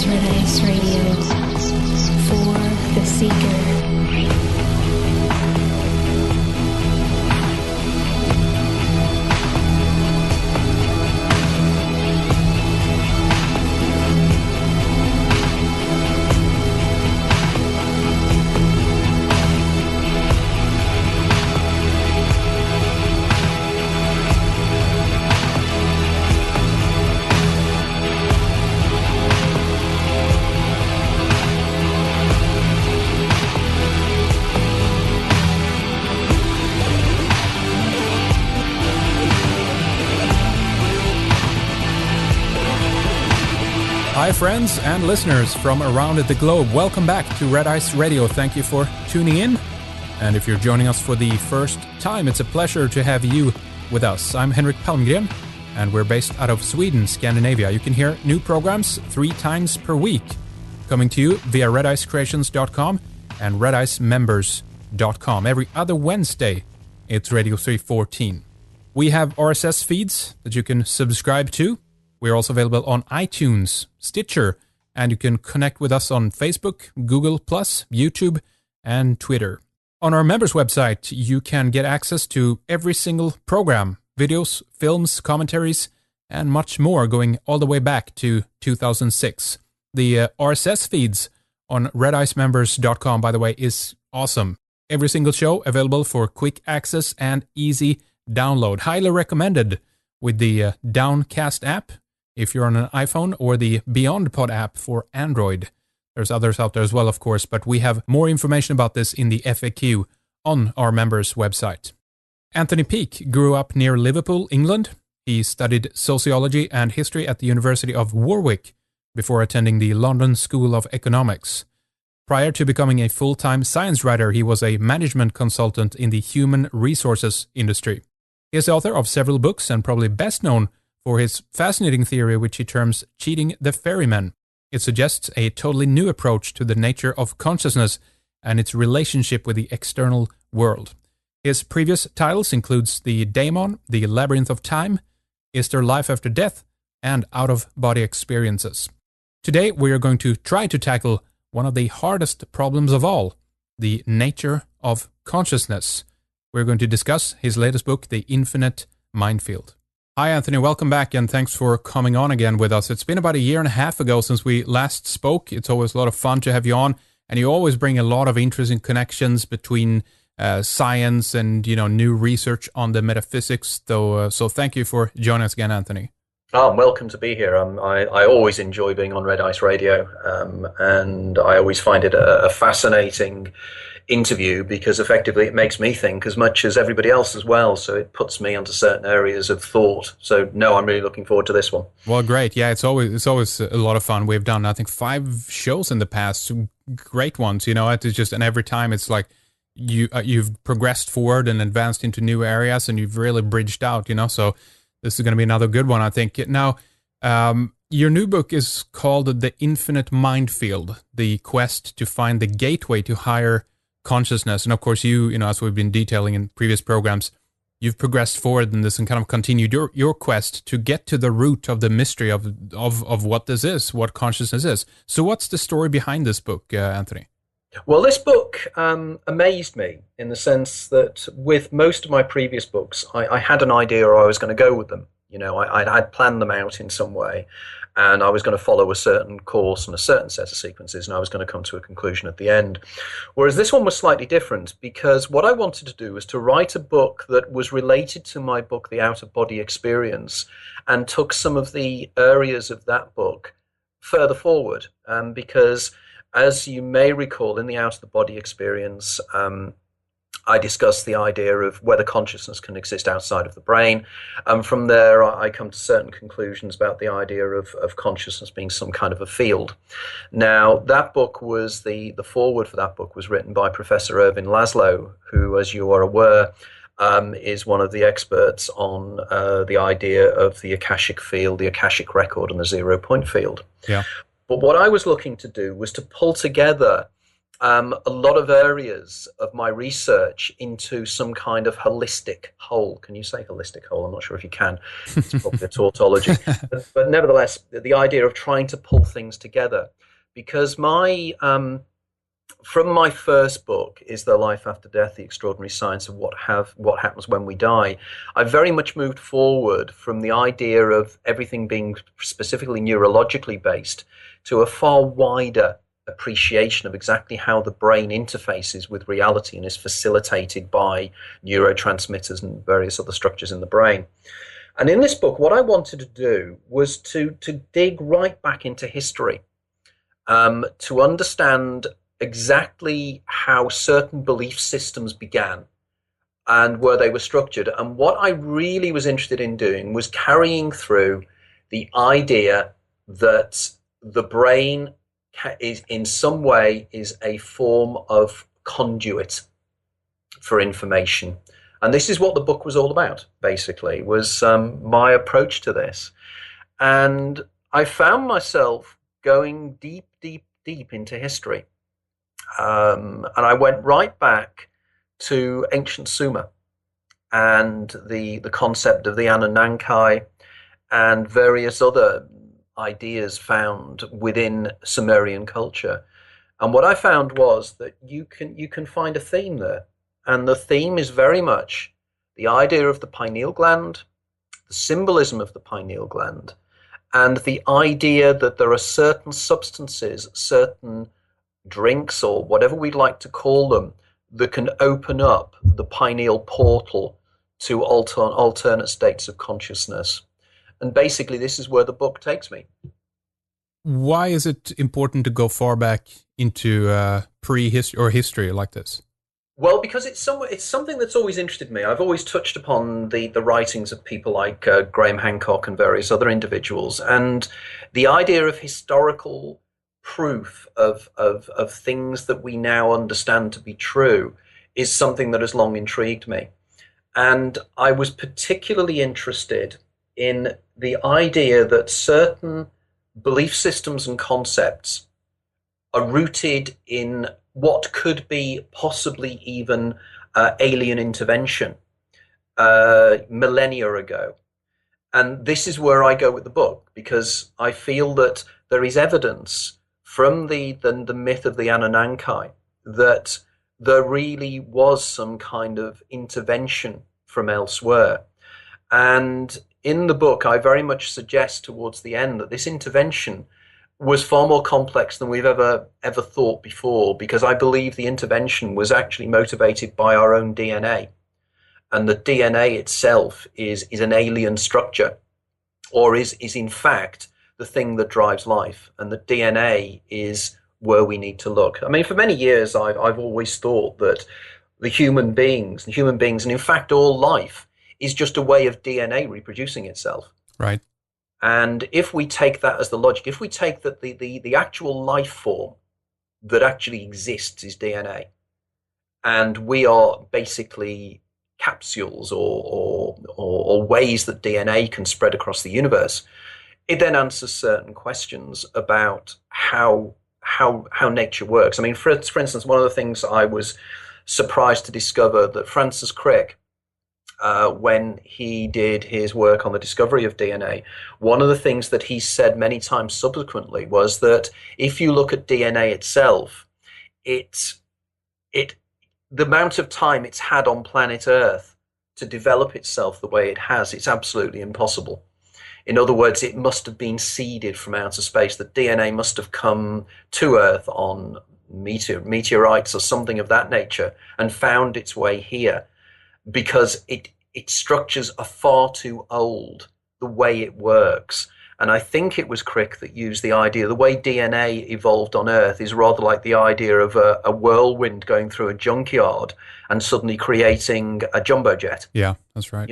Paradise Radio for the Seeker. Hi friends and listeners from around the globe, welcome back to Red Ice Radio. Thank you for tuning in, and if you're joining us for the first time, it's a pleasure to have you with us. I'm Henrik Palmgren, and we're based out of Sweden, Scandinavia. You can hear new programs 3 times per week, coming to you via redicecreations.com and redicemembers.com. Every other Wednesday, it's Radio 314. We have RSS feeds that you can subscribe to. We're also available on iTunes, Stitcher, and you can connect with us on Facebook, Google+, YouTube, and Twitter. On our members website, you can get access to every single program, videos, films, commentaries, and much more going all the way back to 2006. The RSS feeds on redicemembers.com, by the way, is awesome. Every single show available for quick access and easy download. Highly recommended with the Downcast app if you're on an iPhone, or the BeyondPod app for Android. There's others out there as well, of course, but we have more information about this in the FAQ on our members' website. Anthony Peake grew up near Liverpool, England. He studied sociology and history at the University of Warwick before attending the London School of Economics. Prior to becoming a full-time science writer, he was a management consultant in the human resources industry. He is the author of several books and probably best known for his fascinating theory, which he terms cheating the ferryman. It suggests a totally new approach to the nature of consciousness and its relationship with the external world. His previous titles includes The Daemon, The Labyrinth of Time, Is There Life After Death, and Out-of-Body Experiences. Today we are going to try to tackle one of the hardest problems of all, the nature of consciousness. We're going to discuss his latest book, The Infinite Mindfield. Hi Anthony, welcome back and thanks for coming on again with us. It's been about 1.5 years ago since we last spoke. It's always a lot of fun to have you on, and you always bring a lot of interesting connections between science and new research on the metaphysics. So thank you for joining us again, Anthony. Oh, I'm welcome to be here. I always enjoy being on Red Ice Radio, and I always find it a fascinating interview because effectively it makes me think as much as everybody else as well, so it puts me onto certain areas of thought. So no, I'm really looking forward to this one. Well, great. Yeah, it's always a lot of fun. We've done I think 5 shows in the past, great ones. It's just, and every time it's like you've progressed forward and advanced into new areas, and you've really bridged out. So this is going to be another good one, I think. Now, your new book is called The Infinite Mindfield: The Quest to Find the Gateway to Higher Consciousness. And of course, you as we've been detailing in previous programs, you've progressed forward in this and kind of continued your quest to get to the root of the mystery of what this is, what consciousness is. So what's the story behind this book, Anthony? Well, this book amazed me in the sense that with most of my previous books, I had an idea where I was going to go with them. I'd planned them out in some way, and I was going to follow a certain course and a certain set of sequences, and I was going to come to a conclusion at the end. Whereas this one was slightly different, because what I wanted to do was to write a book that was related to my book, The Out-of-Body Experience, and took some of the areas of that book further forward. Because, as you may recall, in The Out-of-the-Body Experience, I discussed the idea of whether consciousness can exist outside of the brain. From there, I come to certain conclusions about the idea of consciousness being some kind of a field. Now, that book was, the foreword for that book was written by Professor Ervin Laszlo, who, as you are aware, is one of the experts on the idea of the Akashic field, the Akashic record, and the 0 point field. Yeah. But what I was looking to do was to pull together a lot of areas of my research into some kind of holistic whole. Can you say holistic whole? I'm not sure if you can. It's probably a tautology. But nevertheless, the idea of trying to pull things together. Because from my first book, Is There Life After Death? The Extraordinary Science of What Happens When We Die, I very much moved forward from the idea of everything being specifically neurologically based to a far wider appreciation of exactly how the brain interfaces with reality and is facilitated by neurotransmitters and various other structures in the brain. And in this book, what I wanted to do was to dig right back into history, to understand exactly how certain belief systems began and where they were structured. And what I really was interested in doing was carrying through the idea that the brain is in some way is a form of conduit for information. And this is what the book was all about, basically, was my approach to this. And I found myself going deep, deep, deep into history. And I went right back to ancient Sumer and the concept of the Ananankai and various other ideas found within Sumerian culture. And what I found was that you can find a theme there. And the theme is very much the idea of the pineal gland, the symbolism of the pineal gland, and the idea that there are certain substances, certain drinks, or whatever we'd like to call them, that can open up the pineal portal to alternate states of consciousness. And basically, this is where the book takes me. Why is it important to go far back into prehistory or history like this? Well, because it's something that's always interested me. I've always touched upon the writings of people like Graham Hancock and various other individuals, and the idea of historical proof of things that we now understand to be true is something that has long intrigued me. And I was particularly interested in the idea that certain belief systems and concepts are rooted in what could be possibly even alien intervention millennia ago. And this is where I go with the book, because I feel that there is evidence from the myth of the Ananankai that there really was some kind of intervention from elsewhere. And in the book, I very much suggest towards the end that this intervention was far more complex than we've ever thought before, because I believe the intervention was actually motivated by our own DNA. And the DNA itself is an alien structure, or is in fact the thing that drives life. And the DNA is where we need to look. I mean, for many years, I've always thought that the human beings, and in fact all life, is just a way of DNA reproducing itself. Right. And if we take that as the logic, if we take that the actual life form that actually exists is DNA, and we are basically capsules or ways that DNA can spread across the universe, it then answers certain questions about how nature works. I mean, for instance, one of the things I was surprised to discover that Francis Crick, when he did his work on the discovery of DNA, one of the things that he said many times subsequently was that if you look at DNA itself, the amount of time it's had on planet Earth to develop itself the way it has, it's absolutely impossible. In other words, it must have been seeded from outer space. The DNA must have come to Earth on meteorites or something of that nature and found its way here, because its structures are far too old, the way it works. And I think it was Crick that used the idea, the way DNA evolved on Earth is rather like the idea of a whirlwind going through a junkyard and suddenly creating a jumbo jet. Yeah, that's right.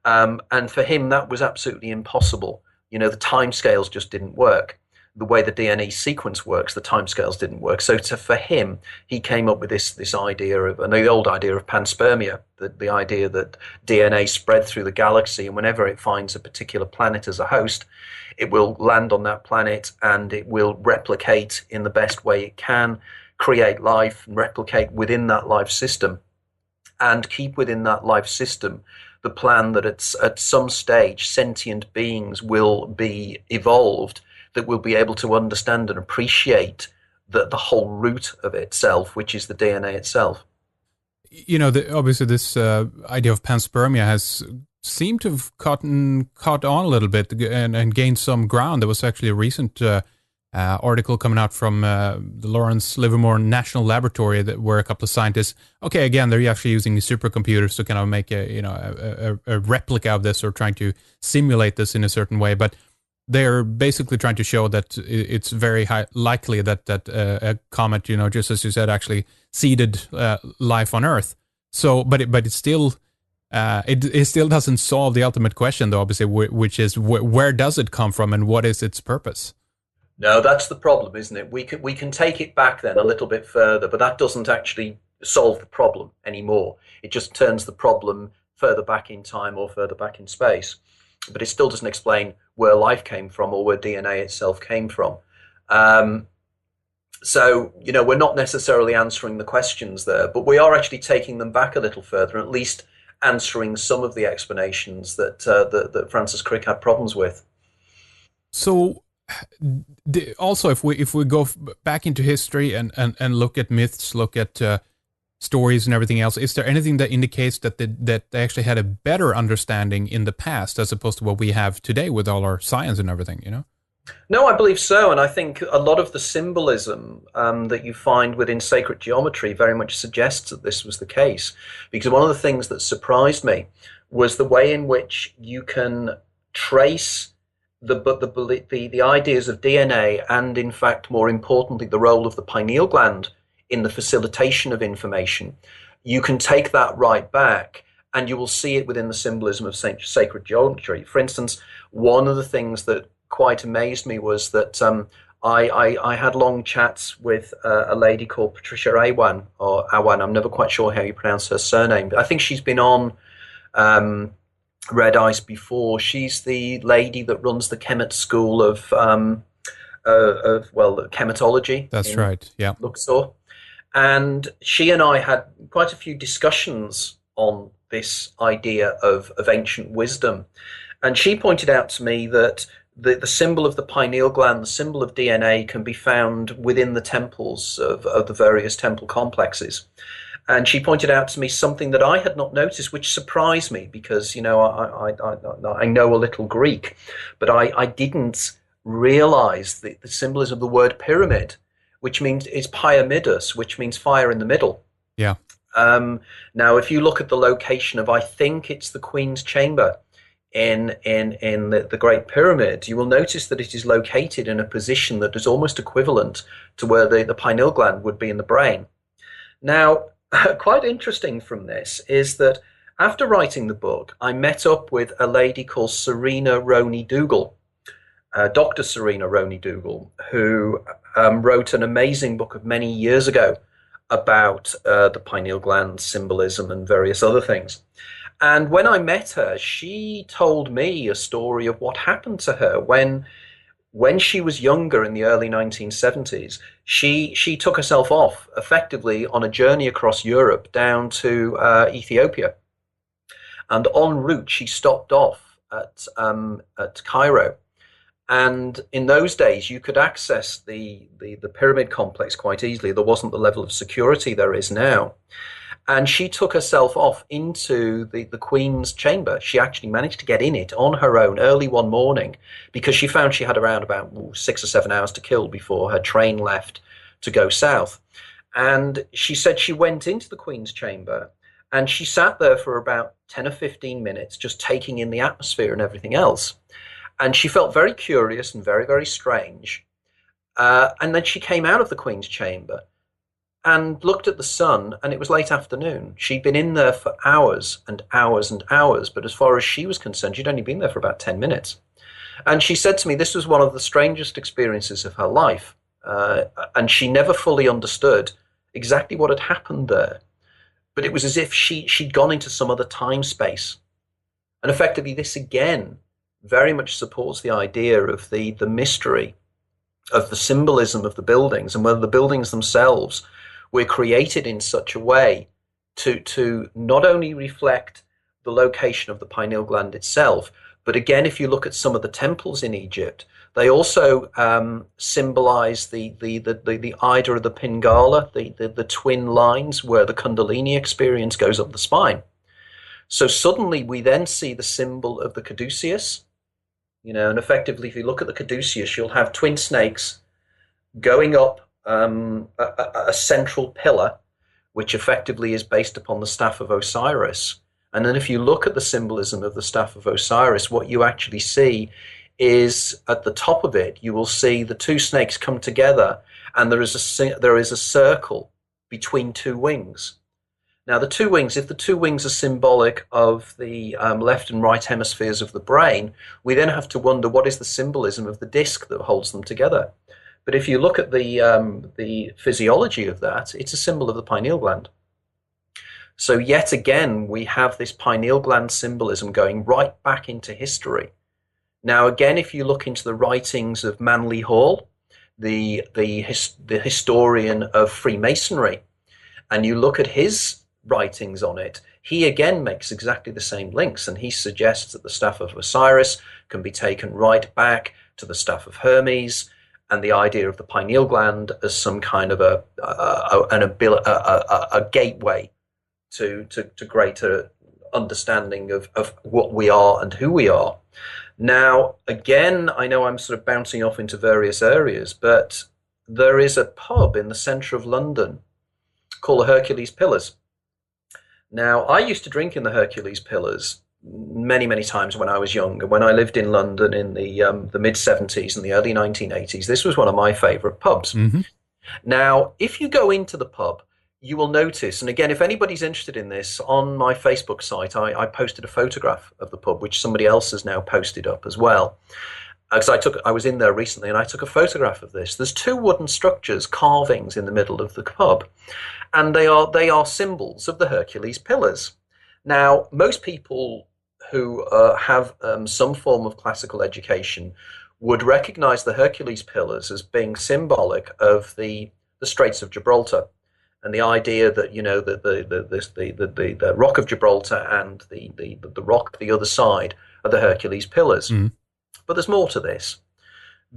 And for him, that was absolutely impossible. The timescales just didn't work. The way the DNA sequence works, the timescales didn't work. So for him, he came up with this idea of, and the old idea of panspermia, the idea that DNA spread through the galaxy, and whenever it finds a particular planet as a host, it will land on that planet and it will replicate in the best way it can, create life and replicate within that life system, and keep within that life system the plan that it's at some stage sentient beings will be evolved that will be able to understand and appreciate the whole root of itself, which is the DNA itself. You know, obviously this idea of panspermia has seemed to have caught on a little bit and gained some ground. There was actually a recent article coming out from the Lawrence Livermore National Laboratory where a couple of scientists, okay, again, they're actually using supercomputers to kind of make a replica of this or trying to simulate this in a certain way, but they're basically trying to show that it's very likely that a comet, you know, just as you said, actually seeded life on Earth. So, but it still it still doesn't solve the ultimate question, though, obviously, which is where does it come from and what is its purpose? No, that's the problem, isn't it? We can take it back then a little bit further, but that doesn't actually solve the problem anymore. It just turns the problem further back in time or further back in space. But it still doesn't explain where life came from or where DNA itself came from. So, you know, we're not necessarily answering the questions there, but we are actually taking them back a little further, at least answering some of the explanations that Francis Crick had problems with. So, also, if we go back into history and look at myths, look at stories and everything else, is there anything that indicates that they actually had a better understanding in the past as opposed to what we have today with all our science and everything, you know? No, I believe so, and I think a lot of the symbolism that you find within sacred geometry very much suggests that this was the case, because one of the things that surprised me was the way in which you can trace the ideas of DNA and, in fact, more importantly, the role of the pineal gland in the facilitation of information. You can take that right back and you will see it within the symbolism of sacred geometry. For instance, one of the things that quite amazed me was that I had long chats with a lady called Patricia Awan, or Awan, I'm never quite sure how you pronounce her surname, but I think she's been on Red Ice before. She's the lady that runs the Kemet School of chematology. That's right, yeah. Luxor. And she and I had quite a few discussions on this idea of ancient wisdom. And she pointed out to me that the symbol of the pineal gland, the symbol of DNA, can be found within the temples of the various temple complexes. And she pointed out to me something that I had not noticed, which surprised me because, you know, I know a little Greek, but I didn't realize the symbolism of the word pyramid, which means it's pyramidus, which means fire in the middle. Yeah. Now, if you look at the location of, I think it's the Queen's Chamber in the Great Pyramid, you will notice that it is located in a position that is almost equivalent to where the pineal gland would be in the brain. Now, quite interesting from this is that after writing the book, I met up with a lady called Serena Roney Dougal, Dr. Serena Roney Dougal, who wrote an amazing book of many years ago about the pineal gland symbolism and various other things. And when I met her, she told me a story of what happened to her when she was younger in the early 1970s. She took herself off effectively on a journey across Europe down to Ethiopia. And en route, she stopped off at Cairo. And in those days, you could access the pyramid complex quite easily. There wasn't the level of security there is now. And she took herself off into the Queen's chamber. She actually managed to get in it on her own early one morning because she found she had around about 6 or 7 hours to kill before her train left to go south. And she said she went into the Queen's chamber and she sat there for about 10 or 15 minutes just taking in the atmosphere and everything else. And she felt very curious and very, very strange. And then she came out of the Queen's chamber and looked at the sun, and it was late afternoon. She'd been in there for hours and hours and hours, but as far as she was concerned, she'd only been there for about 10 minutes. And she said to me this was one of the strangest experiences of her life, and she never fully understood exactly what had happened there. But it was as if she'd gone into some other time space. And effectively, this again very much supports the idea of the mystery of the symbolism of the buildings, and whether the buildings themselves were created in such a way to not only reflect the location of the pineal gland itself, but again, if you look at some of the temples in Egypt, they also symbolize the Ida of the Pingala, the twin lines where the Kundalini experience goes up the spine. So suddenly we then see the symbol of the caduceus, and effectively, if you look at the caduceus, you'll have twin snakes going up a central pillar, which effectively is based upon the staff of Osiris. And then if you look at the symbolism of the staff of Osiris, what you actually see is at the top of it, you will see the two snakes come together, and there is a circle between two wings. Now, the two wings, if the two wings are symbolic of the left and right hemispheres of the brain, we then have to wonder what is the symbolism of the disc that holds them together. But if you look at the physiology of that, it's a symbol of the pineal gland. So yet again, we have this pineal gland symbolism going right back into history. Now, again, if you look into the writings of Manly Hall, the historian of Freemasonry, and you look at his writings on it, he again makes exactly the same links, and he suggests that the staff of Osiris can be taken right back to the staff of Hermes, and the idea of the pineal gland as some kind of a gateway to greater understanding of what we are and who we are. Now, again, I know I'm sort of bouncing off into various areas, but there is a pub in the centre of London called the Hercules Pillars. Now, I used to drink in the Hercules Pillars many, many times when I was young. And when I lived in London in the mid-70s and the early 1980s, this was one of my favourite pubs. Mm-hmm. Now, if you go into the pub, you will notice, and again, if anybody's interested in this, on my Facebook site, I posted a photograph of the pub, which somebody else has now posted up as well. Because I was in there recently and I took a photograph of this. There's two wooden structures, carvings in the middle of the pub, and they are symbols of the Hercules Pillars. Now, most people who have some form of classical education would recognize the Hercules Pillars as being symbolic of the Straits of Gibraltar, and the idea that the Rock of Gibraltar and the rock the other side are the Hercules Pillars. Mm. But there's more to this,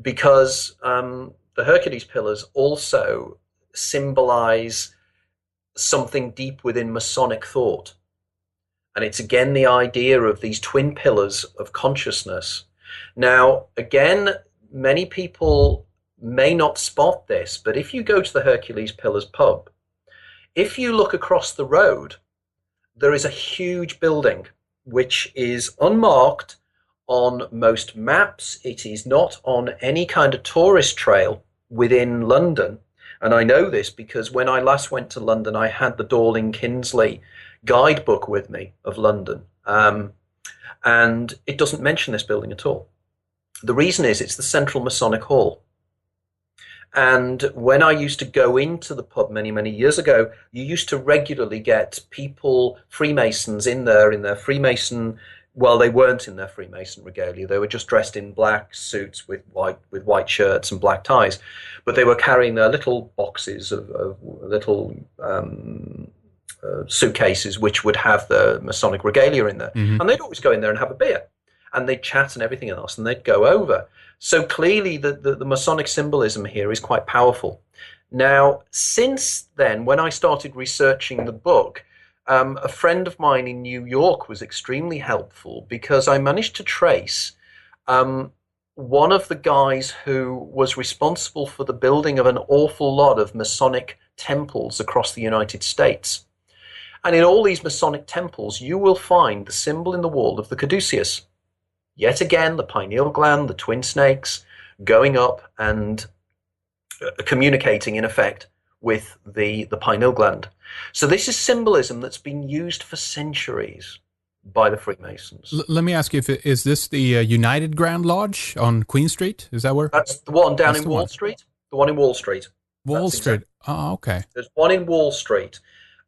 because the Hercules Pillars also symbolize something deep within Masonic thought. And it's again the idea of these twin pillars of consciousness. Now, again, many people may not spot this, but if you go to the Hercules Pillars pub, if you look across the road, there is a huge building which is unmarked on most maps. It is not on any kind of tourist trail within London. And I know this because when I last went to London, I had the Dorling Kinsley guidebook with me of London. And it doesn't mention this building at all. The reason is it's the Central Masonic Hall. And when I used to go into the pub many, many years ago, you used to regularly get people, Freemasons, in their Freemason. Well, they weren't in their Freemason regalia. They were just dressed in black suits with white shirts and black ties. But they were carrying their little boxes of little suitcases which would have the Masonic regalia in there. Mm-hmm. And they'd always go in there and have a beer. And they'd chat and everything else, and they'd go over. So clearly the Masonic symbolism here is quite powerful. Now, since then, when I started researching the book, a friend of mine in New York was extremely helpful, because I managed to trace one of the guys who was responsible for the building of an awful lot of Masonic temples across the United States. And in all these Masonic temples, you will find the symbol in the wall of the caduceus. Yet again, the pineal gland, the twin snakes, going up and communicating, in effect, with the pineal gland. So this is symbolism that's been used for centuries by the Freemasons. Let me ask you, is this the United Grand Lodge on Queen Street? Is that where? That's the one down in Wall Street. The one in Wall Street. Wall Street. Oh, okay. There's one in Wall Street.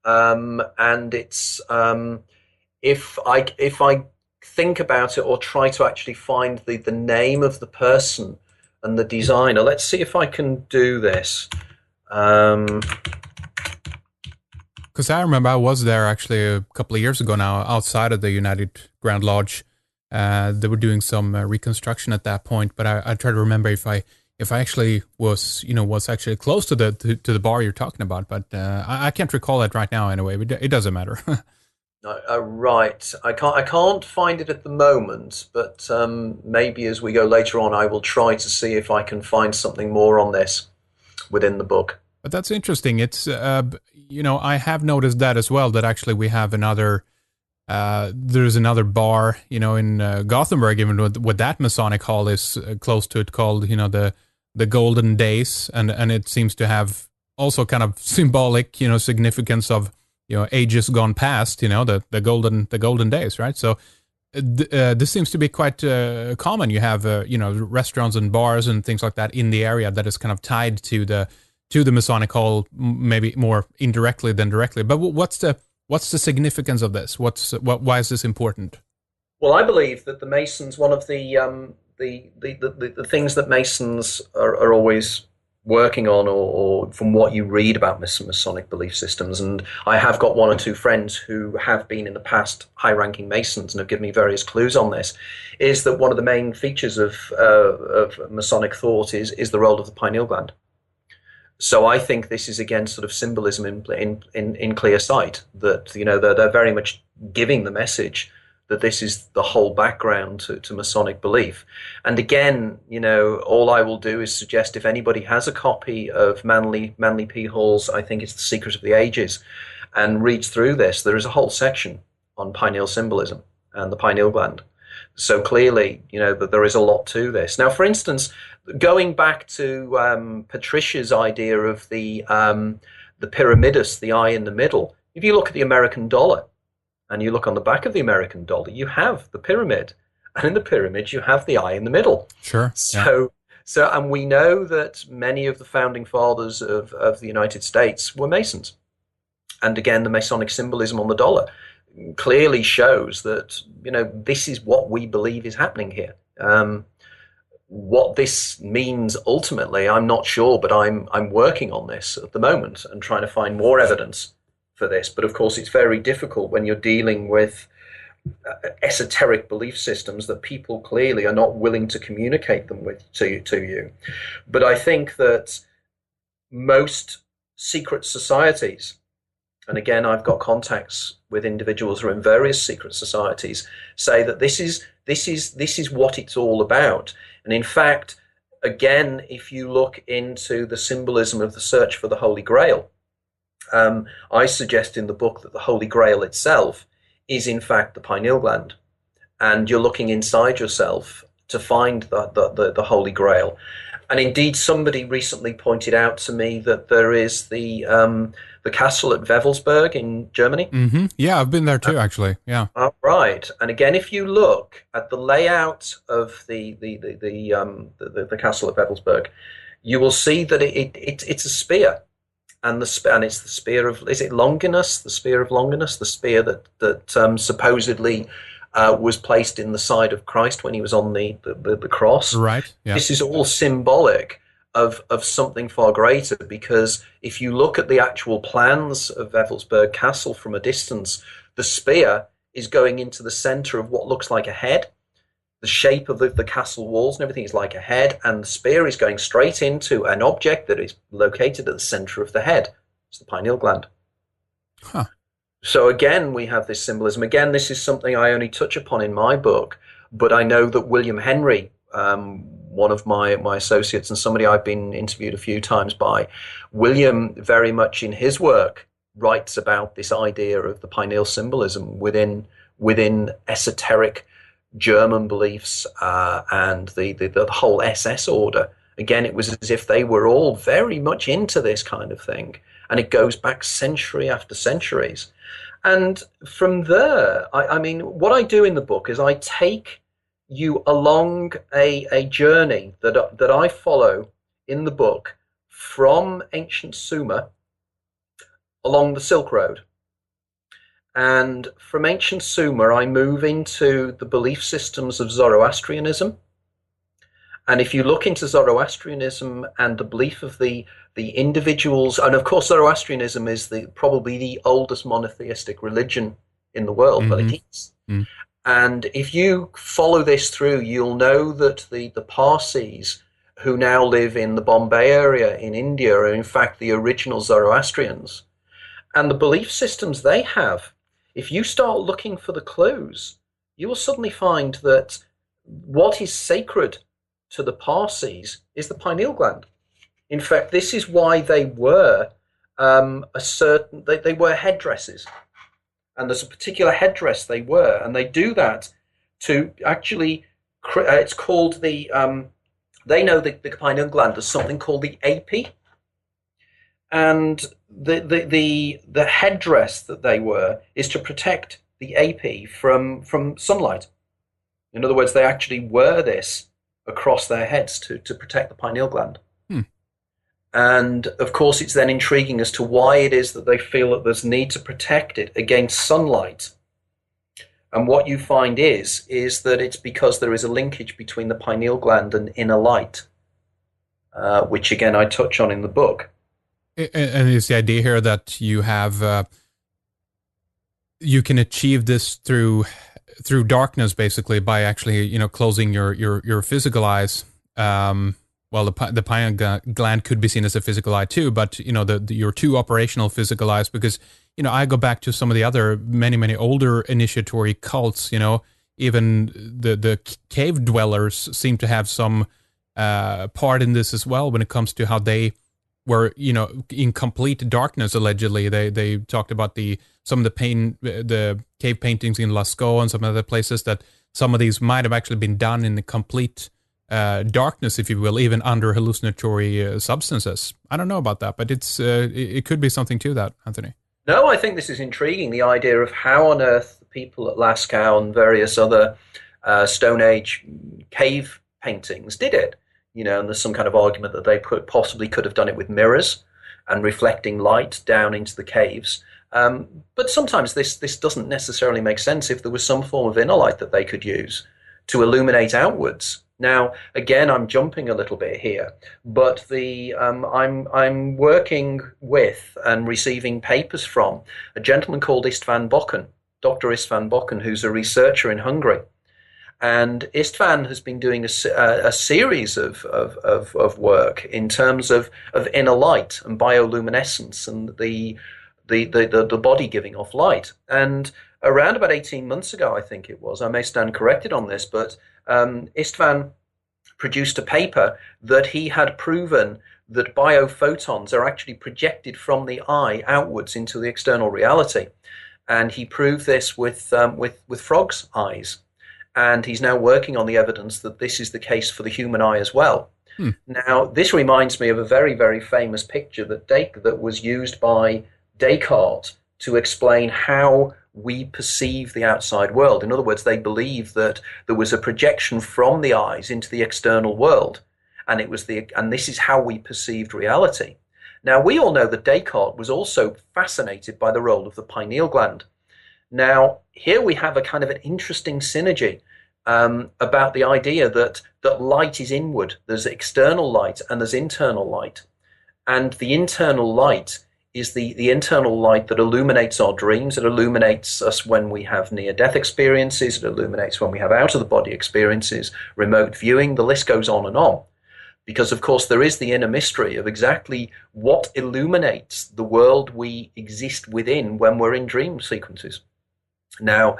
And it's, if I think about it or try to actually find the name of the person and the designer. Let's see if I can do this. Because I remember I was there actually a couple of years ago now, outside of the United Grand Lodge. They were doing some reconstruction at that point, but I try to remember if I actually was actually close to the bar you're talking about, but I can't recall that right now anyway. But it doesn't matter. Right, I can't find it at the moment, but maybe as we go later on, I will try to see if I can find something more on this within the book. But that's interesting. It's I have noticed that as well. That actually we have another. There's another bar, in Gothenburg, even what that Masonic hall is close to it, called the Golden Days, and it seems to have also kind of symbolic, significance of ages gone past, the golden days, right? So this seems to be quite common. You have restaurants and bars and things like that in the area that is kind of tied to the Masonic hall, maybe more indirectly than directly. But what's the significance of this? Why is this important? Well, I believe that the Masons, one of the things that Masons are always working on, or from what you read about Masonic belief systems, and I have got one or two friends who have been in the past high-ranking Masons and have given me various clues on this, is that one of the main features of Masonic thought is the role of the pineal gland. So I think this is again sort of symbolism in clear sight, that they're very much giving the message that this is the whole background to Masonic belief. And again, all I will do is suggest, if anybody has a copy of Manly P. Hall's, I think it's The Secret of the Ages, and reads through this, there is a whole section on pineal symbolism and the pineal gland. So clearly, that there is a lot to this. Now, for instance, going back to Patricia's idea of the pyramidus, the eye in the middle, if you look at the American dollar, and you look on the back of the American dollar, you have the pyramid. And in the pyramid, you have the eye in the middle. Sure. So, and we know that many of the founding fathers of the United States were Masons. And again, the Masonic symbolism on the dollar clearly shows that, this is what we believe is happening here. What this means ultimately, I'm not sure, but I'm working on this at the moment and trying to find more evidence for this. But of course, it's very difficult when you're dealing with esoteric belief systems that people clearly are not willing to communicate them to you. But I think that most secret societies, and again, I've got contacts with individuals who are in various secret societies, say that this is what it's all about. And in fact, again, if you look into the symbolism of the search for the Holy Grail, I suggest in the book that the Holy Grail itself is in fact the pineal gland, and you're looking inside yourself to find the Holy Grail. And indeed, somebody recently pointed out to me that there is the castle at Wewelsburg in Germany. Mm-hmm. Yeah, I've been there too, actually. Yeah. Right. And again, if you look at the layout of the castle at Wewelsburg, you will see that it's a spear. And it's the spear of, is it Longinus? The spear of Longinus, the spear that supposedly was placed in the side of Christ when he was on the cross. Right. Yeah. This is all symbolic of something far greater, because if you look at the actual plans of Wewelsburg Castle from a distance, the spear is going into the center of what looks like a head. The shape of the castle walls and everything is like a head, and the spear is going straight into an object that is located at the center of the head. It's the pineal gland. Huh. So again, we have this symbolism. Again, this is something I only touch upon in my book, but I know that William Henry, one of my associates and somebody I've been interviewed a few times by, William very much in his work writes about this idea of the pineal symbolism within esoteric German beliefs and the whole SS order. Again, it was as if they were all very much into this kind of thing, and it goes back century after centuries. And from there, I mean, what I do in the book is I take you along a journey that I follow in the book from ancient Sumer along the Silk Road. And from ancient Sumer, I move into the belief systems of Zoroastrianism. And if you look into Zoroastrianism and the belief of the individuals, and of course Zoroastrianism is probably the oldest monotheistic religion in the world. Well, it is. Mm. And if you follow this through, you'll know that the Parsis who now live in the Bombay area in India are in fact the original Zoroastrians. And the belief systems they have, if you start looking for the clues, you will suddenly find that what is sacred to the Parsis is the pineal gland. In fact, this is why they wear they wear headdresses. And there's a particular headdress they wear, and they do that to actually, it's called the, they know the pineal gland as something called the AP. And the headdress that they wear is to protect the AP from sunlight. In other words, they actually wear this across their heads to protect the pineal gland. And of course, it's then intriguing as to why it is that they feel that there's need to protect it against sunlight. And what you find is that it's because there is a linkage between the pineal gland and inner light, which again I touch on in the book. And it's the idea here that you have, you can achieve this through darkness, basically, by actually, closing your physical eyes. Well, the pineal gland could be seen as a physical eye too, but your two operational physical eyes, because I go back to some of the other many older initiatory cults. Even the cave dwellers seem to have some part in this as well when it comes to how they were in complete darkness. Allegedly, they talked about some of the cave paintings in Lascaux and some other places, that some of these might have actually been done in the complete darkness, if you will, even under hallucinatory substances. I don't know about that, but it could be something to that, Anthony. No, I think this is intriguing, the idea of how on earth the people at Lascaux and various other Stone Age cave paintings did it. And there's some kind of argument that they possibly could have done it with mirrors and reflecting light down into the caves. But sometimes this doesn't necessarily make sense if there was some form of inner light that they could use to illuminate outwards. Now, again, I'm jumping a little bit here, but I'm working with and receiving papers from a gentleman called Istvan Bokken, Dr. Istvan Bokken, who's a researcher in Hungary. And Istvan has been doing a series of work in terms of inner light and bioluminescence and the body giving off light. And around about 18 months ago, I think it was, I may stand corrected on this, but Istvan produced a paper that he had proven that biophotons are actually projected from the eye outwards into the external reality. And he proved this with frogs' eyes. And he's now working on the evidence that this is the case for the human eye as well. Now, this reminds me of a very, very famous picture that was used by Descartes to explain how we perceive the outside world. In other words, they believe that there was a projection from the eyes into the external world, and this is how we perceived reality. Now, we all know that Descartes was also fascinated by the role of the pineal gland. Now, here we have a kind of an interesting synergy about the idea that light is inward. There's external light and there's internal light. And the internal light is the internal light that illuminates our dreams. It illuminates us when we have near-death experiences. It illuminates when we have out-of-the-body experiences, remote viewing. The list goes on and on. Because, of course, there is the inner mystery of exactly what illuminates the world we exist within when we're in dream sequences. Now,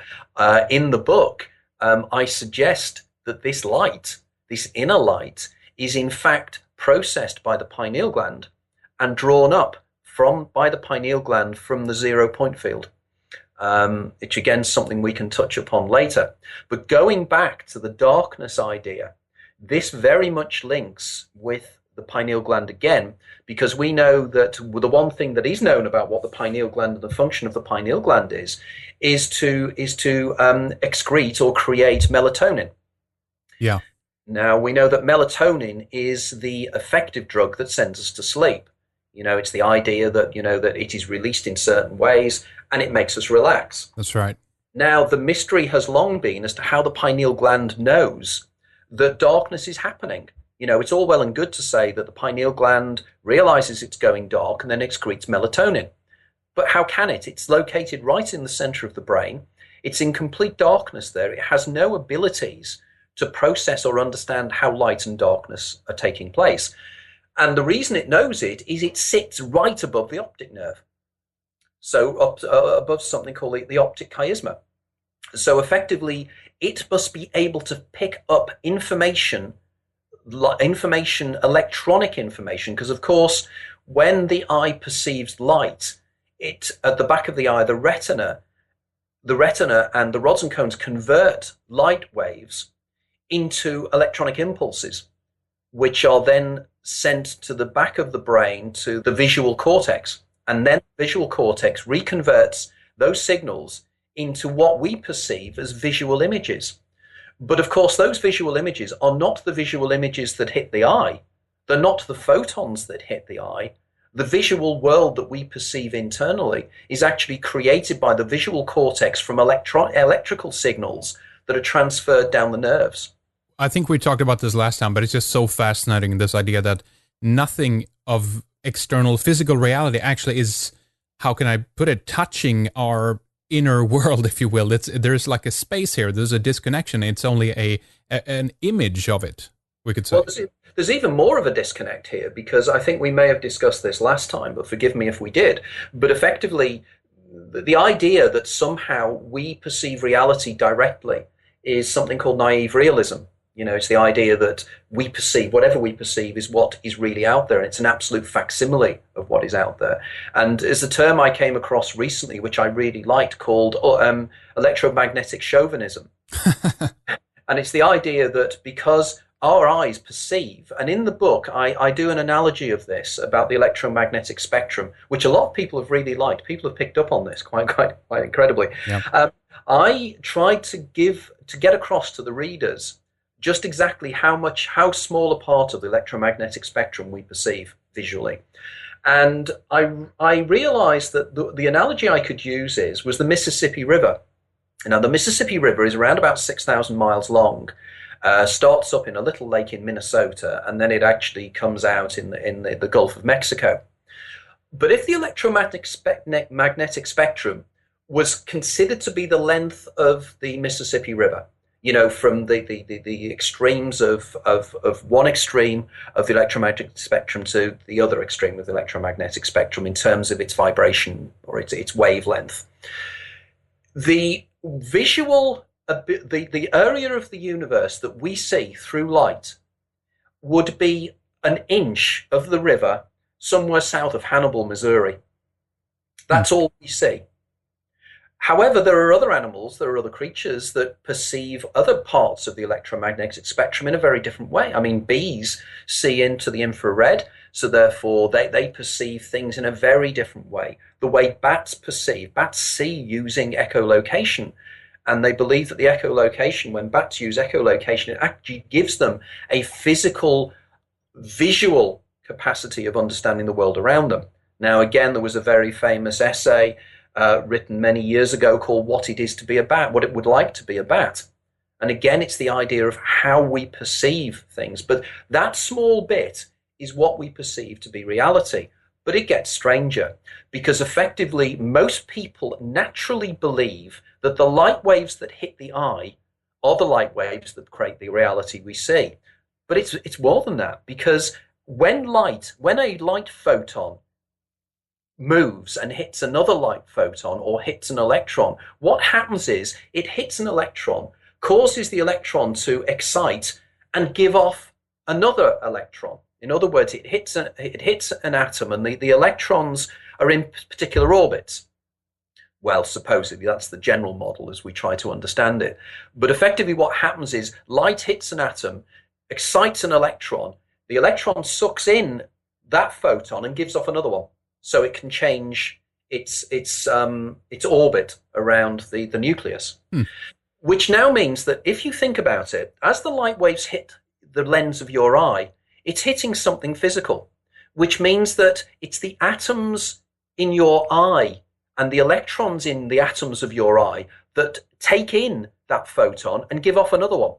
in the book, I suggest that this light, this inner light, is in fact processed by the pineal gland and drawn up by the pineal gland from the 0 point field. Which again, something we can touch upon later. But going back to the darkness idea, this very much links with the pineal gland again, because we know that the one thing that is known about what the pineal gland and the function of the pineal gland is to excrete or create melatonin. Yeah. Now, we know that melatonin is the effective drug that sends us to sleep. It's the idea that, that it is released in certain ways and it makes us relax. That's right. Now, the mystery has long been as to how the pineal gland knows that darkness is happening. It's all well and good to say that the pineal gland realizes it's going dark and then excretes melatonin. But how can it? It's located right in the center of the brain. It's in complete darkness there. It has no abilities to process or understand how light and darkness are taking place. And the reason it knows it is it sits right above the optic nerve. So above something called the optic chiasma. So effectively, it must be able to pick up information, electronic information, because of course, when the eye perceives light, at the back of the eye, the retina and the rods and cones convert light waves into electronic impulses, which are then sent to the back of the brain to the visual cortex. And then the visual cortex reconverts those signals into what we perceive as visual images. But of course, those visual images are not the visual images that hit the eye. They're not the photons that hit the eye. The visual world that we perceive internally is actually created by the visual cortex from electrical signals that are transferred down the nerves. I think we talked about this last time, but it's just so fascinating, this idea that nothing of external physical reality actually is, how can I put it, touching our inner world, if you will. There's like a space here. There's a disconnection. It's only an image of it, we could say. Well, there's even more of a disconnect here, because I think we may have discussed this last time, but forgive me if we did. But effectively, the idea that somehow we perceive reality directly is something called naive realism. It's the idea that we perceive, whatever we perceive is what is really out there. It's an absolute facsimile of what is out there. And there's a term I came across recently, which I really liked, called electromagnetic chauvinism. And it's the idea that because our eyes perceive, and in the book I do an analogy of this about the electromagnetic spectrum, which a lot of people have really liked. People have picked up on this quite incredibly. Yeah. I tried to get across to the readers just exactly how small a part of the electromagnetic spectrum we perceive visually. And I realized that the analogy I could use was the Mississippi River. Now, the Mississippi River is around about 6,000 miles long, starts up in a little lake in Minnesota, and then it actually comes out in the Gulf of Mexico. But if the electromagnetic spectrum was considered to be the length of the Mississippi River, from the extremes of one extreme of the electromagnetic spectrum to the other extreme of the electromagnetic spectrum in terms of its vibration or its wavelength. The visual, the area of the universe that we see through light would be an inch of the river somewhere south of Hannibal, Missouri. That's all we see. However, there are other animals, there are other creatures that perceive other parts of the electromagnetic spectrum in a very different way. I mean, bees see into the infrared, so therefore they perceive things in a very different way. The way bats see using echolocation. And they believe that the echolocation, when bats use echolocation, it actually gives them a physical, visual capacity of understanding the world around them. Now, again, there was a very famous essay written many years ago called What It Is to Be a Bat, What It Would Like to Be a Bat. And again, it's the idea of how we perceive things. But that small bit is what we perceive to be reality. But it gets stranger, because effectively most people naturally believe that the light waves that hit the eye are the light waves that create the reality we see. But it's more than that, because when a light photon moves and hits another light photon or hits an electron, what happens is it hits an electron, causes the electron to excite and give off another electron. In other words, it hits an atom, and the electrons are in particular orbits. Well, supposedly that's the general model as we try to understand it. But effectively what happens is light hits an atom, excites an electron, the electron sucks in that photon and gives off another one. So it can change its orbit around the nucleus. Which now means that if you think about it, as the light waves hit the lens of your eye, it's hitting something physical, which means that it's the atoms in your eye and the electrons in the atoms of your eye that take in that photon and give off another one.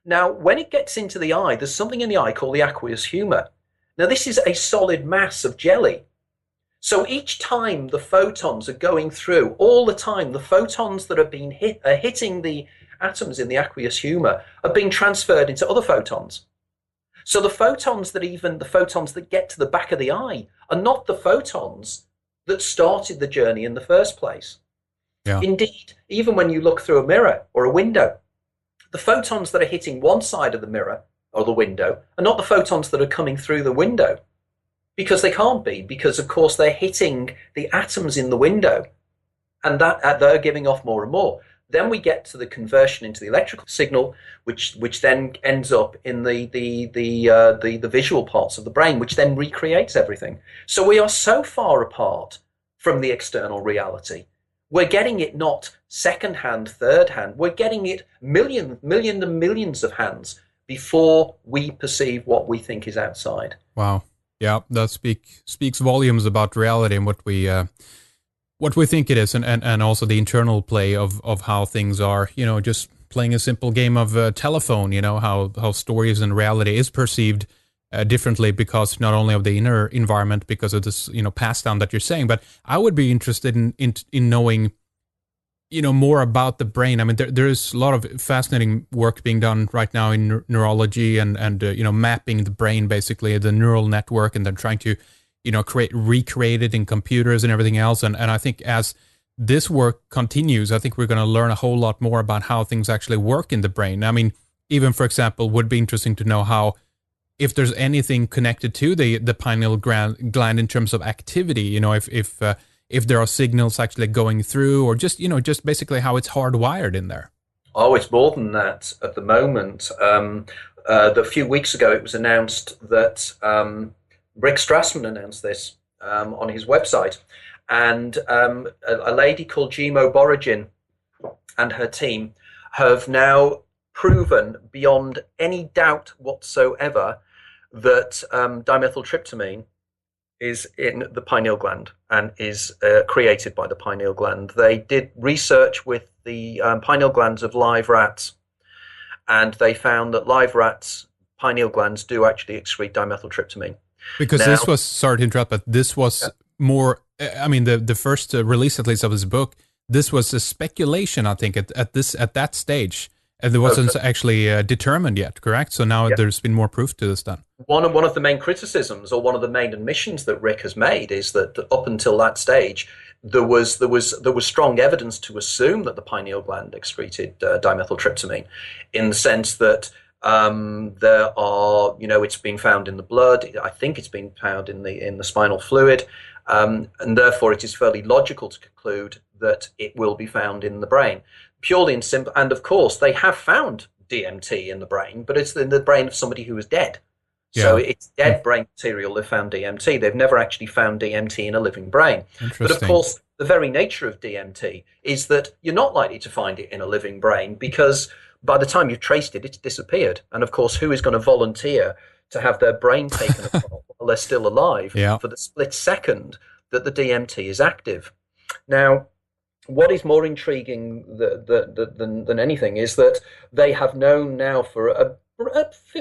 Now, when it gets into the eye, there's something in the eye called the aqueous humor. Now, this is a solid mass of jelly. So each time the photons are going through, all the time, the photons that are being are hitting the atoms in the aqueous humor are being transferred into other photons. So the photons that get to the back of the eye are not the photons that started the journey in the first place. Yeah. Indeed, even when you look through a mirror or a window, the photons that are hitting one side of the mirror or the window are not the photons that are coming through the window, because they can't be, because of course they're hitting the atoms in the window, and that they're giving off more and more. Then we get to the conversion into the electrical signal, which then ends up in the visual parts of the brain, which then recreates everything. So we are so far apart from the external reality. We're getting it not second hand, third hand. We're getting it millions and millions of hands before we perceive what we think is outside. Wow. Yeah, that speaks volumes about reality and what we think it is, and also the internal play of how things are. Just playing a simple game of telephone. How stories and reality is perceived differently because not only of the inner environment, because of this pass down that you're saying. But I would be interested in knowing more about the brain. I mean, there is a lot of fascinating work being done right now in neurology and mapping the brain, basically the neural network, and then trying to recreate it in computers and everything else. And I think as this work continues, I think we're going to learn a whole lot more about how things actually work in the brain. I mean, even for example, would be interesting to know how, if there's anything connected to the pineal gland in terms of activity, if there are signals actually going through, or just basically how it's hardwired in there. Oh, it's more than that at the moment. A few weeks ago, it was announced that Rick Strassman announced this on his website, and a lady called Jimo Boragin and her team have now proven beyond any doubt whatsoever that dimethyltryptamine is in the pineal gland and is created by the pineal gland. They did research with the pineal glands of live rats, and they found that live rats' pineal glands do actually excrete dimethyltryptamine. Because now, this was, sorry to interrupt, but this was more, I mean, the first release, at least, of this book, this was a speculation, I think, at that stage. And it wasn't actually determined yet, correct? So now there's been more proof to this done. One of the main criticisms, or one of the main admissions that Rick has made, is that up until that stage, there was strong evidence to assume that the pineal gland excreted dimethyltryptamine, in the sense that there are, it's been found in the blood. I think it's been found in the spinal fluid, and therefore it is fairly logical to conclude that it will be found in the brain. Purely and simple, and of course they have found DMT in the brain, but it's in the brain of somebody who was dead. Yeah. So it's dead brain material. They've found DMT. They've never actually found DMT in a living brain. But of course, the very nature of DMT is that you're not likely to find it in a living brain, because by the time you've traced it, it's disappeared. And of course, who is going to volunteer to have their brain taken apart while they're still alive for the split second that the DMT is active? Now, what is more intriguing than anything is that they have known now for a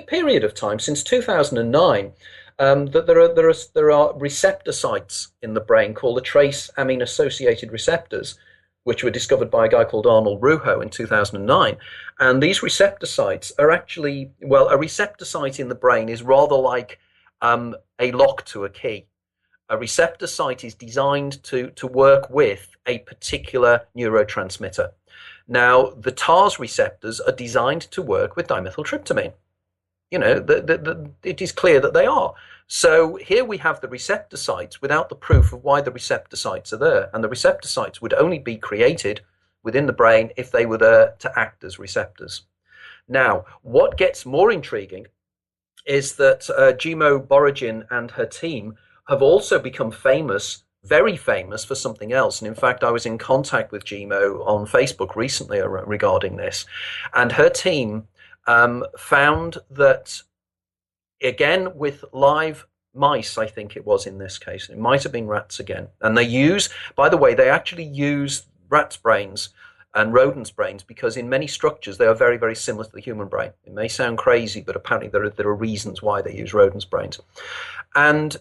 period of time, since 2009, that there are receptor sites in the brain called the trace amine associated receptors, which were discovered by a guy called Arnold Ruho in 2009. And these receptor sites are actually, a receptor site in the brain is rather like a lock to a key. A receptor site is designed to work with a particular neurotransmitter. Now, the TARS receptors are designed to work with dimethyltryptamine. It is clear that they are. So here we have the receptor sites without the proof of why the receptor sites are there. And the receptor sites would only be created within the brain if they were there to act as receptors. Now, what gets more intriguing is that Jimo Boragin and her team have also become very famous for something else. And in fact, I was in contact with Jimo on Facebook recently regarding this. And her team found that, again, with live mice, I think it was in this case, it might have been rats again. And they actually use rats' brains and rodents' brains, because in many structures they are very, very similar to the human brain. It may sound crazy, but apparently there are reasons why they use rodents' brains. And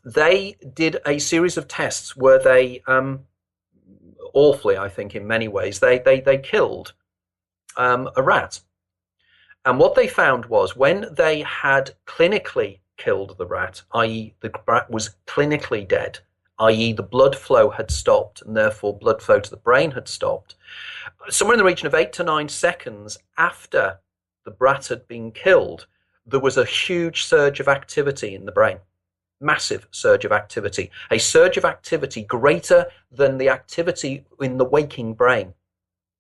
they did a series of tests where they, awfully, I think, in many ways, they killed a rat. And what they found was when they had clinically killed the rat, i.e. the rat was clinically dead, i.e. the blood flow had stopped and therefore blood flow to the brain had stopped, somewhere in the region of 8 to 9 seconds after the rat had been killed, there was a huge surge of activity in the brain. Massive surge of activity. A surge of activity greater than the activity in the waking brain.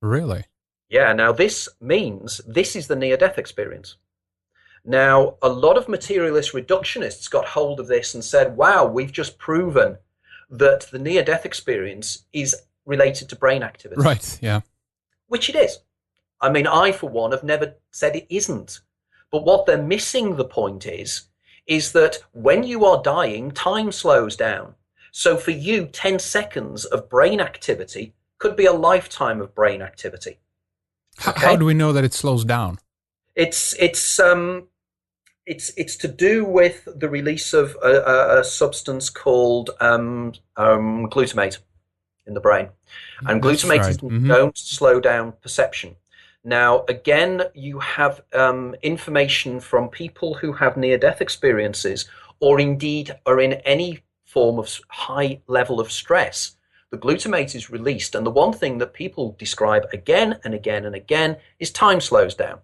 Really? Yeah, now this means this is the near-death experience. Now, a lot of materialist reductionists got hold of this and said, wow, we've just proven that the near-death experience is related to brain activity. Right, yeah. Which it is. I mean, I, for one, have never said it isn't. But what they're missing the point is that when you are dying, time slows down. So for you, 10 seconds of brain activity could be a lifetime of brain activity. Okay? How do we know that it slows down? It's to do with the release of a substance called glutamate in the brain. And glutamators don't slow down perception. Now, again, you have information from people who have near-death experiences or indeed are in any form of high level of stress. The glutamate is released, and the one thing that people describe again and again and again is time slows down.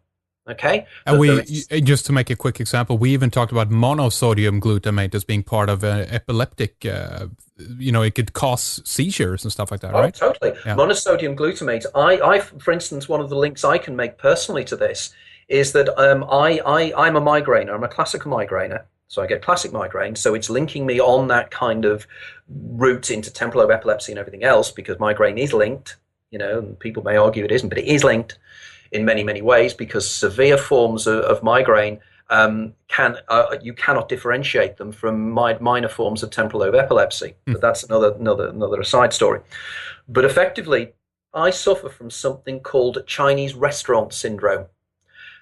Okay? And just to make a quick example, we even talked about monosodium glutamate as being part of an epileptic, it could cause seizures and stuff like that, right? Oh, totally. Yeah. Monosodium glutamate. I, for instance, one of the links I can make personally to this is that I'm a migrainer. I'm a classical migrainer. So I get classic migraine. So it's linking me on that kind of route into temporal lobe epilepsy and everything else, because migraine is linked, and people may argue it isn't, but it is linked in many, many ways, because severe forms of migraine you cannot differentiate them from minor forms of temporal lobe epilepsy. But that's another side story. But effectively, I suffer from something called Chinese restaurant syndrome.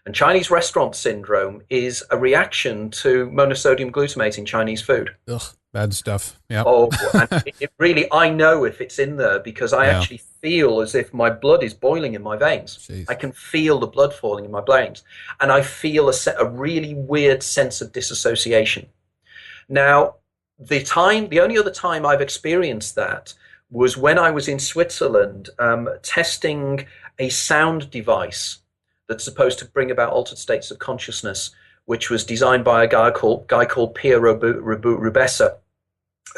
And Chinese restaurant syndrome is a reaction to monosodium glutamate in Chinese food. Ugh, bad stuff. Yeah. Oh, and it really, I know if it's in there because I actually feel as if my blood is boiling in my veins. Jeez. I can feel the blood falling in my veins. And I feel a really weird sense of disassociation. Now, the only other time I've experienced that was when I was in Switzerland testing a sound device that's supposed to bring about altered states of consciousness, which was designed by a guy called Pierre Rubessa,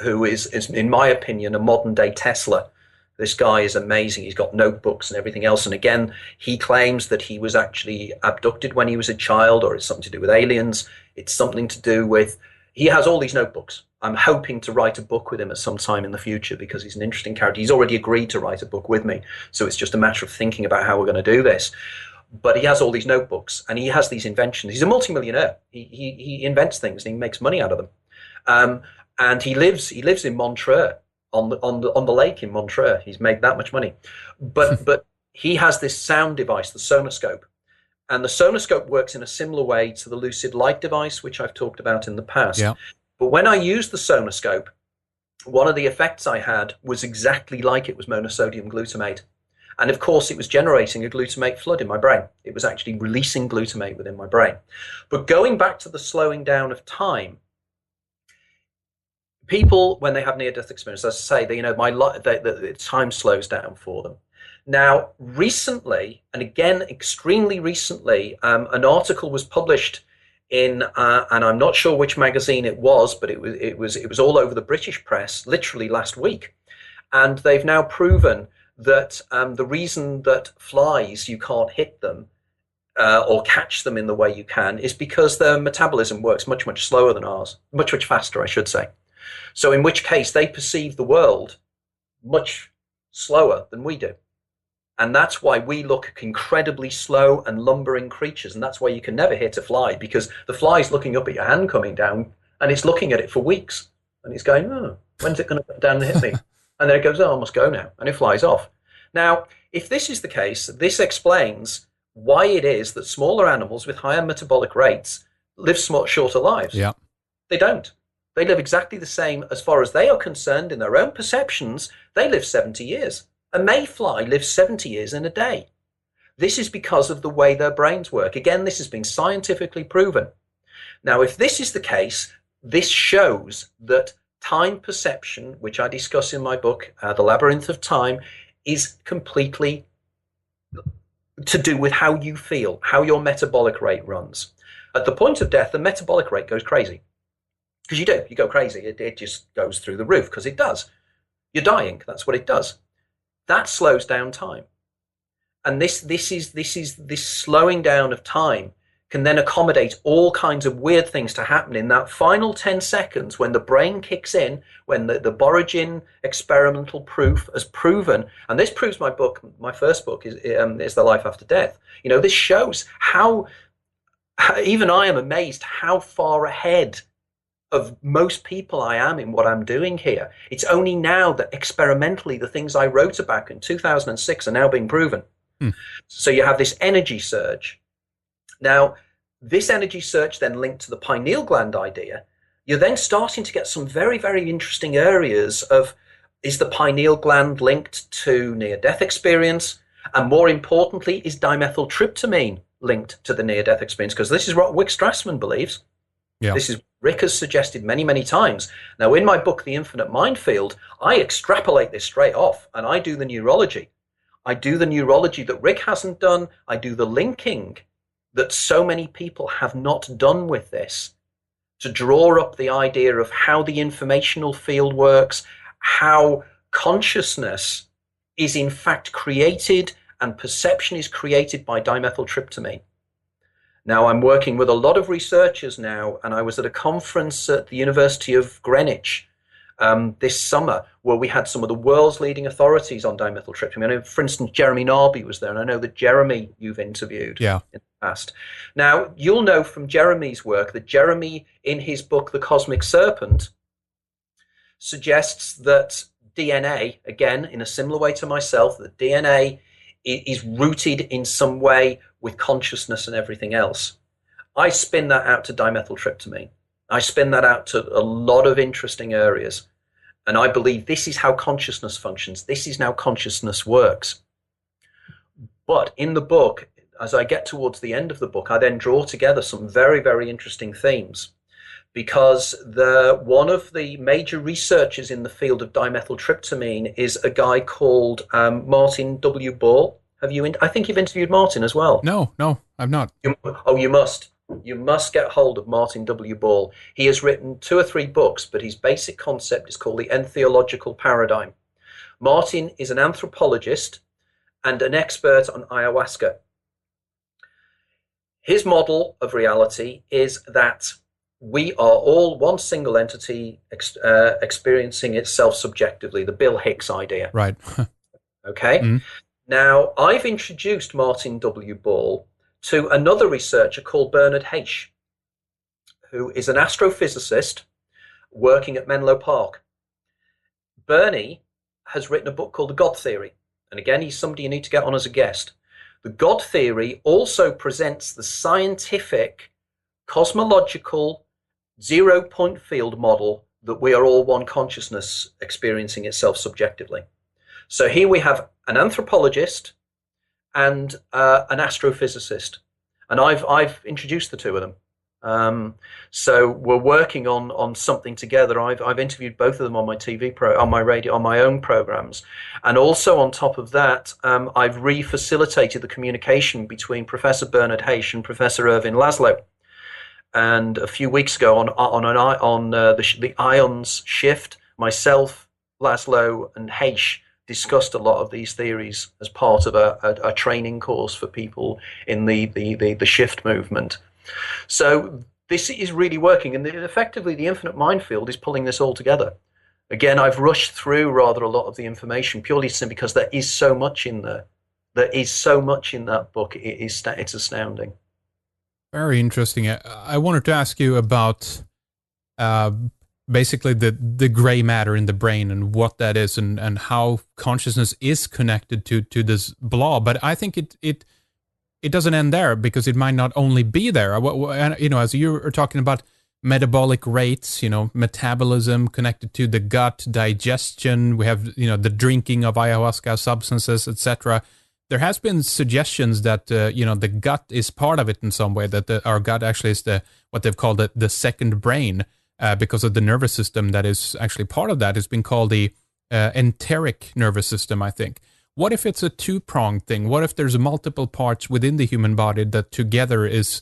who is, in my opinion, a modern-day Tesla. This guy is amazing. He's got notebooks and everything else. And again, he claims that he was actually abducted when he was a child, or it's something to do with aliens. It's something to do with... He has all these notebooks. I'm hoping to write a book with him at some time in the future because he's an interesting character. He's already agreed to write a book with me. So it's just a matter of thinking about how we're going to do this. But he has all these notebooks and he has these inventions. He's a multimillionaire. He invents things and he makes money out of them. And he lives in Montreux on the lake in Montreux. He's made that much money. But he has this sound device, the sonoscope. And the sonoscope works in a similar way to the lucid light device, which I've talked about in the past. Yeah. But when I used the sonoscope, one of the effects I had was exactly like it was monosodium glutamate. And of course, it was generating a glutamate flood in my brain. It was actually releasing glutamate within my brain. But going back to the slowing down of time, people, when they have near-death experience, as I say, the time slows down for them. Now, recently, and again, extremely recently, an article was published in, and I'm not sure which magazine it was, but it was all over the British press, literally last week. And they've now proven that the reason that flies, you can't hit them or catch them in the way you can is because their metabolism works much, much slower than ours, much, much faster, I should say. So in which case they perceive the world much slower than we do. And that's why we look incredibly slow and lumbering creatures. And that's why you can never hit a fly, because the fly is looking up at your hand coming down and it's looking at it for weeks. And it's going, oh, when's it going to come down and hit me? And then it goes, oh, I must go now. And it flies off. Now, if this is the case, this explains why it is that smaller animals with higher metabolic rates live shorter lives. Yeah. They don't. They live exactly the same as far as they are concerned in their own perceptions. They live 70 years. A mayfly lives 70 years in a day. This is because of the way their brains work. Again, this has been scientifically proven. Now, if this is the case, this shows that time perception, which I discuss in my book, The Labyrinth of Time, is completely to do with how you feel, how your metabolic rate runs. At the point of death, the metabolic rate goes crazy. Because you go crazy. It just goes through the roof because it does. You're dying. That's what it does. That slows down time. And this slowing down of time can then accommodate all kinds of weird things to happen in that final 10 seconds when the brain kicks in, when the Boragin experimental proof has proven, and this proves my first book is The Life After Death. This shows how even I am amazed how far ahead of most people I am in what I'm doing here. It's only now that experimentally the things I wrote about in 2006 are now being proven. So you have this energy surge. Now, this energy surge then linked to the pineal gland idea, you're then starting to get some very, very interesting areas of, is the pineal gland linked to near-death experience? And more importantly, is dimethyltryptamine linked to the near-death experience? Because this is what Rick Strassman believes. Yeah. This is Rick has suggested many, many times. Now, in my book, The Infinite Mindfield, I extrapolate this straight off, and I do the neurology. I do the neurology that Rick hasn't done. I do the linking that so many people have not done with this to draw up the idea of how the informational field works, how consciousness is in fact created and perception is created by dimethyltryptamine. Now, I'm working with a lot of researchers now, and I was at a conference at the University of Greenwich this summer where we had some of the world's leading authorities on dimethyltryptamine. I know, for instance, Jeremy Narby was there, and I know that Jeremy you've interviewed in the past. Now, you'll know from Jeremy's work that Jeremy, in his book, The Cosmic Serpent, suggests that DNA, again, in a similar way to myself, that DNA is rooted in some way with consciousness and everything else. I spin that out to dimethyltryptamine. I spin that out to a lot of interesting areas. And I believe this is how consciousness functions. This is how consciousness works. But in the book, as I get towards the end of the book, I then draw together some very, very interesting themes. Because one of the major researchers in the field of dimethyltryptamine is a guy called Martin W. Ball. I think you've interviewed Martin as well. No, I've not. You must. You must get hold of Martin W. Ball. He has written 2 or 3 books, but his basic concept is called the entheological paradigm. Martin is an anthropologist and an expert on ayahuasca. His model of reality is that we are all one single entity experiencing itself subjectively, the Bill Hicks idea. Right. Okay? Mm. Now, I've introduced Martin W. Ball to another researcher called Bernard Heich, who is an astrophysicist working at Menlo Park. Bernie has written a book called The God Theory. And again, he's somebody you need to get on as a guest. The God Theory also presents the scientific, cosmological, zero-point field model that we are all one consciousness experiencing itself subjectively. So here we have an anthropologist and an astrophysicist, and I've introduced the 2 of them. So we're working on something together. I've interviewed both of them on my TV on my radio, on my own programs, and also on top of that, I've re-facilitated the communication between Professor Bernard Heich and Professor Irvin Laszlo. And a few weeks ago on the ions shift, myself, Laszlo, and Heich discussed a lot of these theories as part of a training course for people in the shift movement. So this is really working, and effectively the Infinite Mindfield is pulling this all together. Again, I've rushed through rather a lot of the information purely because there is so much in there. There is so much in that book. It's astounding. Very interesting. I wanted to ask you about basically the gray matter in the brain and what that is, and how consciousness is connected to this blob. But I think it doesn't end there, because it might not only be there. As you are talking about metabolic rates, metabolism connected to the gut, digestion, we have, the drinking of ayahuasca substances, etc. There has been suggestions that, the gut is part of it in some way, that our gut actually is what they've called the second brain, because of the nervous system that is actually part of that. It's been called the enteric nervous system, I think. What if it's a two-pronged thing? What if there's multiple parts within the human body that together is,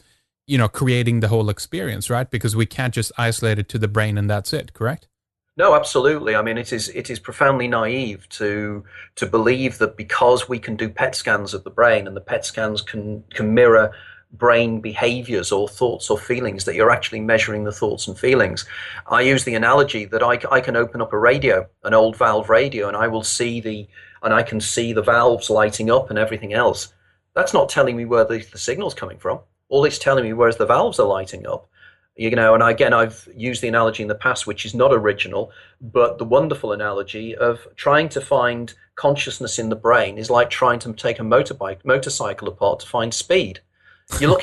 creating the whole experience, right? Because we can't just isolate it to the brain and that's it, correct? No, absolutely. I mean, it is profoundly naive to believe that because we can do PET scans of the brain, and the PET scans can mirror brain behaviors or thoughts or feelings, that you're actually measuring the thoughts and feelings. I use the analogy that I can open up a radio, an old valve radio, and I can see the valves lighting up and everything else. That's not telling me where the signal's coming from. All it's telling me whereas the valves are lighting up. And again, I've used the analogy in the past, which is not original, but the wonderful analogy of trying to find consciousness in the brain is like trying to take a motorcycle apart to find speed. You're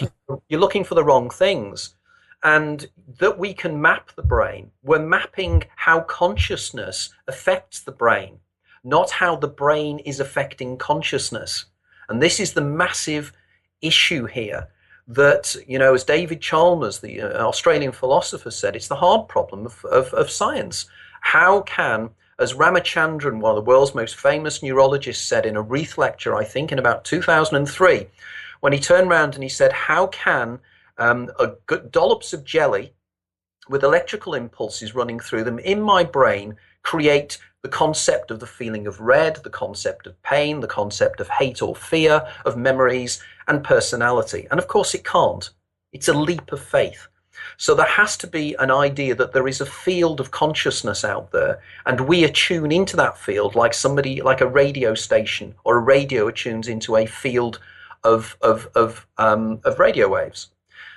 looking for the wrong things. And that we can map the brain. We're mapping how consciousness affects the brain, not how the brain is affecting consciousness. And this is the massive issue here. That, as David Chalmers, the Australian philosopher, said, it's the hard problem of science. How can, as Ramachandran, one of the world's most famous neurologists, said in a Reith lecture, I think in about 2003, when he turned around and he said, how can dollops of jelly with electrical impulses running through them in my brain create the concept of the feeling of red, the concept of pain, the concept of hate or fear, of memories and personality? And of course it can't. It's a leap of faith. So there has to be an idea that there is a field of consciousness out there, and we attune into that field like a radio station, or a radio attunes into a field of radio waves.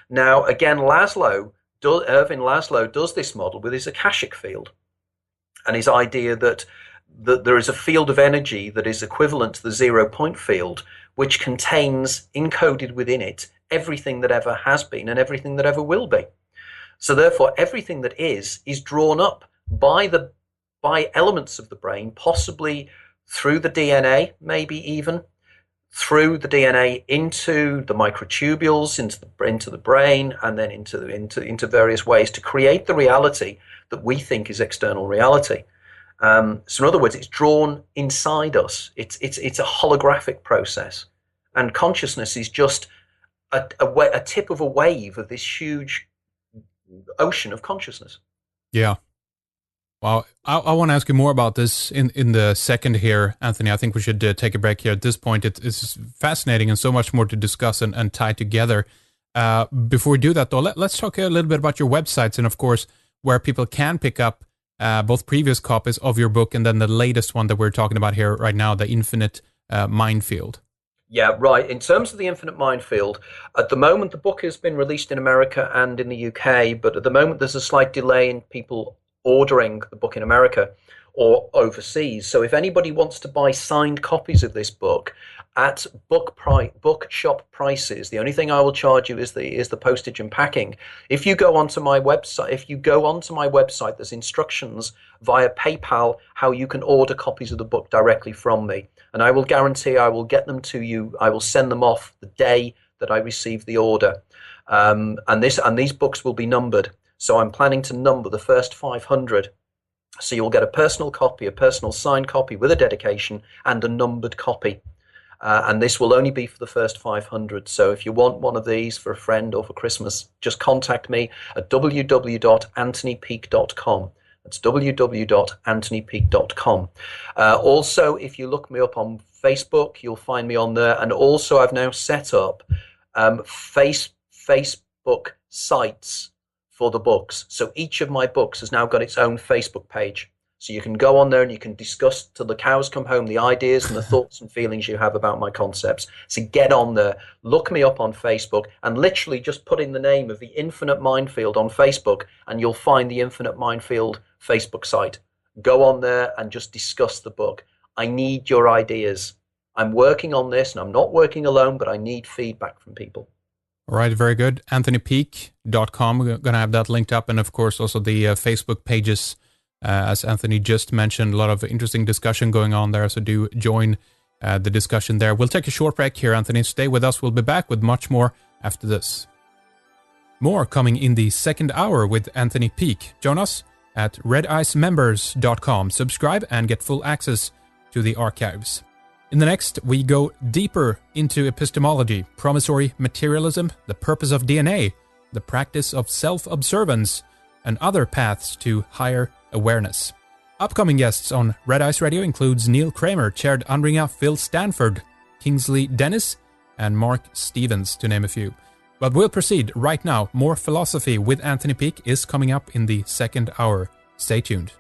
Now, again, Irvin Laszlo does this model with his Akashic field, and his idea that there is a field of energy that is equivalent to the 0 point field, which contains encoded within it everything that ever has been and everything that ever will be. So therefore, everything that is drawn up by elements of the brain, possibly through the DNA, maybe even through the DNA into the microtubules, into the brain, and then into various ways to create the reality that we think is external reality. So in other words, it's drawn inside us. It's a holographic process, and consciousness is just a tip of a wave of this huge ocean of consciousness. Yeah. Well, I want to ask you more about this in the second here, Anthony. I think we should take a break here. At this point, it's fascinating and so much more to discuss and tie together. Before we do that, though, let's talk a little bit about your websites and, of course, where people can pick up both previous copies of your book and then the latest one that we're talking about here right now, the Infinite Mindfield. Yeah, right. In terms of the Infinite Mindfield, at the moment, the book has been released in America and in the UK, but at the moment, there's a slight delay in people ordering the book in America or overseas. So if anybody wants to buy signed copies of this book at bookshop prices, the only thing I will charge you is the postage and packing. If you go onto my website, there's instructions via PayPal how you can order copies of the book directly from me, and I will guarantee I will get them to you. I will send them off the day that I receive the order, and these books will be numbered. So I'm planning to number the first 500. So you'll get a personal copy, a personal signed copy with a dedication, and a numbered copy. And this will only be for the first 500. So if you want one of these for a friend or for Christmas, just contact me at www.anthonypeake.com. That's www.anthonypeake.com. Also, if you look me up on Facebook, you'll find me on there. And also, I've now set up Facebook sites for the books. So each of my books has now got its own Facebook page. So you can go on there and you can discuss till the cows come home the ideas and the thoughts and feelings you have about my concepts. So get on there, look me up on Facebook, and literally just put in the name of the Infinite Mindfield on Facebook, and you'll find the Infinite Mindfield Facebook site. Go on there and just discuss the book. I need your ideas. I'm working on this, and I'm not working alone, but I need feedback from people. All right, very good. AnthonyPeake.com. We're going to have that linked up, and of course also the Facebook pages. As Anthony just mentioned, a lot of interesting discussion going on there, so do join the discussion there. We'll take a short break here, Anthony. Stay with us. We'll be back with much more after this. More coming in the second hour with Anthony Peake. Join us at redicemembers.com. Subscribe and get full access to the archives. In the next, we go deeper into epistemology, promissory materialism, the purpose of DNA, the practice of self-observance, and other paths to higher awareness. Upcoming guests on Red Ice Radio includes Neil Kramer, Chaired Andringa, Phil Stanford, Kingsley Dennis, and Mark Stevens, to name a few. But we'll proceed right now. More philosophy with Anthony Peake is coming up in the second hour. Stay tuned.